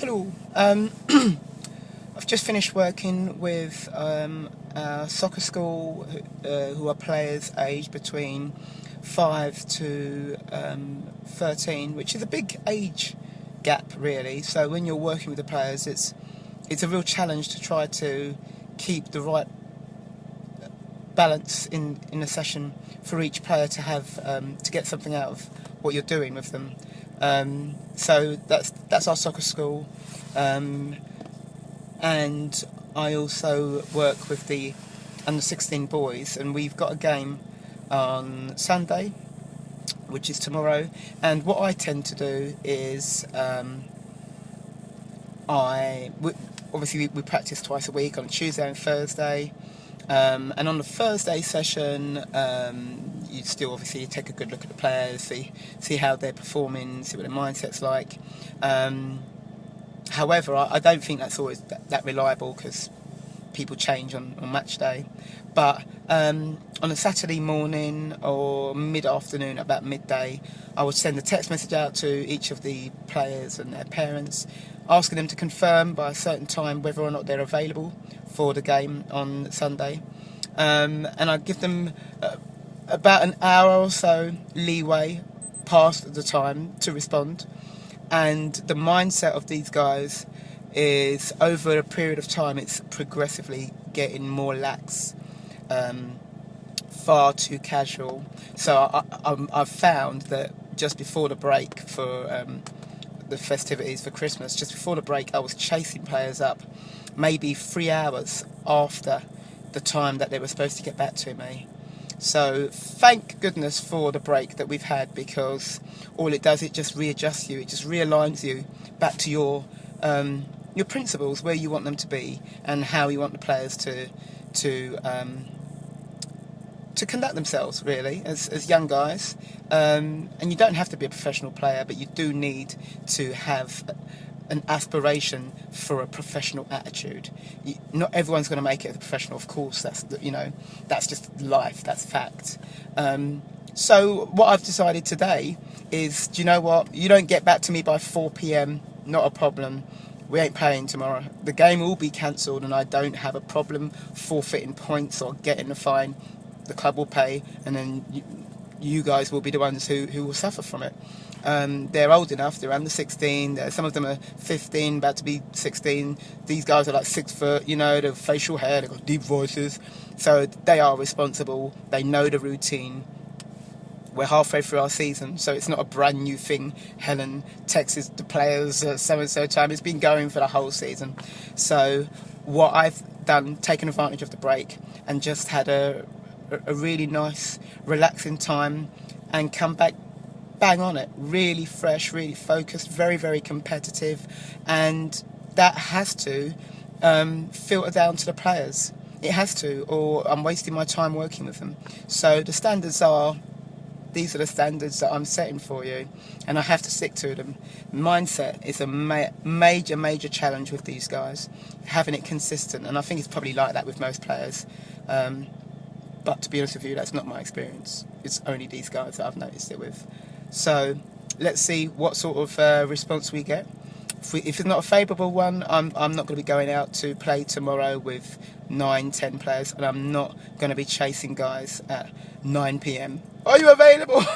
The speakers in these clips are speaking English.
Hello. I've just finished working with a soccer school who are players aged between 5 to 13, which is a big age gap, really. So when you're working with the players, it's a real challenge to try to keep the right balance in a session for each player to have to get something out of what you're doing with them. So that's our soccer school, and I also work with the under 16 boys, and we've got a game on Sunday, which is tomorrow. And what I tend to do is obviously we practice twice a week on Tuesday and Thursday. And on the Thursday session, you still obviously take a good look at the players, see how they're performing, see what their mindset's like. However, I don't think that's always that reliable because people change on match day. But on a Saturday morning or mid-afternoon, about midday, I would send a text message out to each of the players and their parents, asking them to confirm by a certain time whether or not they're available for the game on Sunday. And I'd give them about an hour or so leeway past the time to respond. And the mindset of these guys is, over a period of time, it's progressively getting more lax, far too casual. So I've found that just before the break for the festivities for Christmas, just before the break, I was chasing players up maybe 3 hours after the time that they were supposed to get back to me. So thank goodness for the break that we've had, because all it does, it just readjusts you, it just realigns you back to your principles, where you want them to be and how you want the players to conduct themselves, really, as young guys. And you don't have to be a professional player, but you do need to have an aspiration for a professional attitude. Not everyone's going to make it as a professional, of course. That's just life. That's fact. So what I've decided today is, do you know what? You don't get back to me by 4 p.m. Not a problem. We ain't playing tomorrow. The game will be cancelled, and I don't have a problem forfeiting points or getting a fine. The club will pay, and then you guys will be the ones who will suffer from it. They're old enough, they're under 16, some of them are 15, about to be 16. These guys are like 6 foot, they've facial hair, they've got deep voices, so they are responsible, they know the routine. We're halfway through our season, so it's not a brand new thing. Helen texts the players so-and-so time, it's been going for the whole season. So what I've done, taken advantage of the break and just had a really nice, relaxing time and come back bang on it, really fresh, really focused, very, very competitive, and that has to filter down to the players. It has to, or I'm wasting my time working with them. So the standards these are the standards that I'm setting for you, and I have to stick to them. Mindset is a major, major challenge with these guys, having it consistent, and I think it's probably like that with most players. But to be honest with you, that's not my experience. It's only these guys that I've noticed it with. So let's see what sort of response we get. If it's not a favourable one, I'm not going to be going out to play tomorrow with 9-10 players, and I'm not going to be chasing guys at 9 p.m. Are you available? Do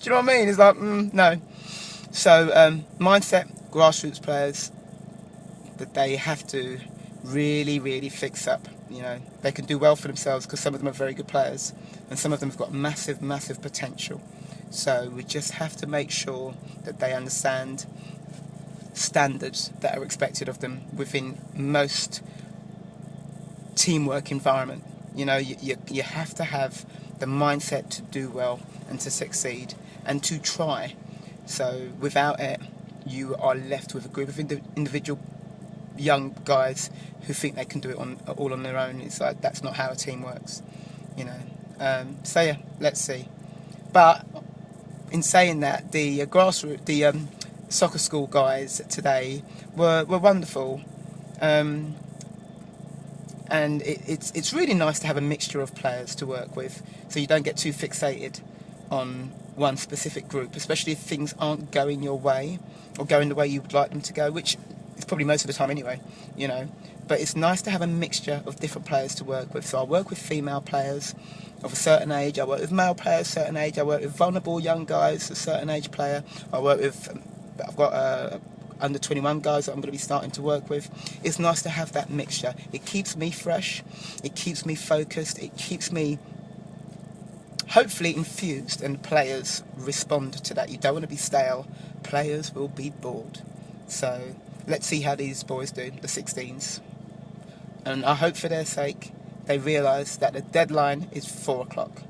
you know what I mean? It's like, no. So mindset, grassroots players, that they have to really, really fix up. They can do well for themselves because some of them are very good players, and some of them have got massive, massive potential. So we just have to make sure that they understand standards that are expected of them within most teamwork environment. You have to have the mindset to do well and to succeed and to try. So without it, you are left with a group of individual young guys who think they can do it all on their own. It's like, that's not how a team works, So yeah, let's see. But in saying that, the soccer school guys today were wonderful, and it's really nice to have a mixture of players to work with, so you don't get too fixated on one specific group, especially if things aren't going your way. or going the way you would like them to go, which is probably most of the time anyway, you know. But it's nice to have a mixture of different players to work with. So I work with female players of a certain age, I work with male players a certain age, I work with vulnerable young guys, a certain age player, I've got under 21 guys that I'm going to be starting to work with. It's nice to have that mixture. It keeps me fresh, it keeps me focused, it keeps me hopefully infused, and players respond to that. You don't want to be stale, players will be bored. So let's see how these boys do, the 16s. And I hope for their sake they realise that the deadline is 4 o'clock.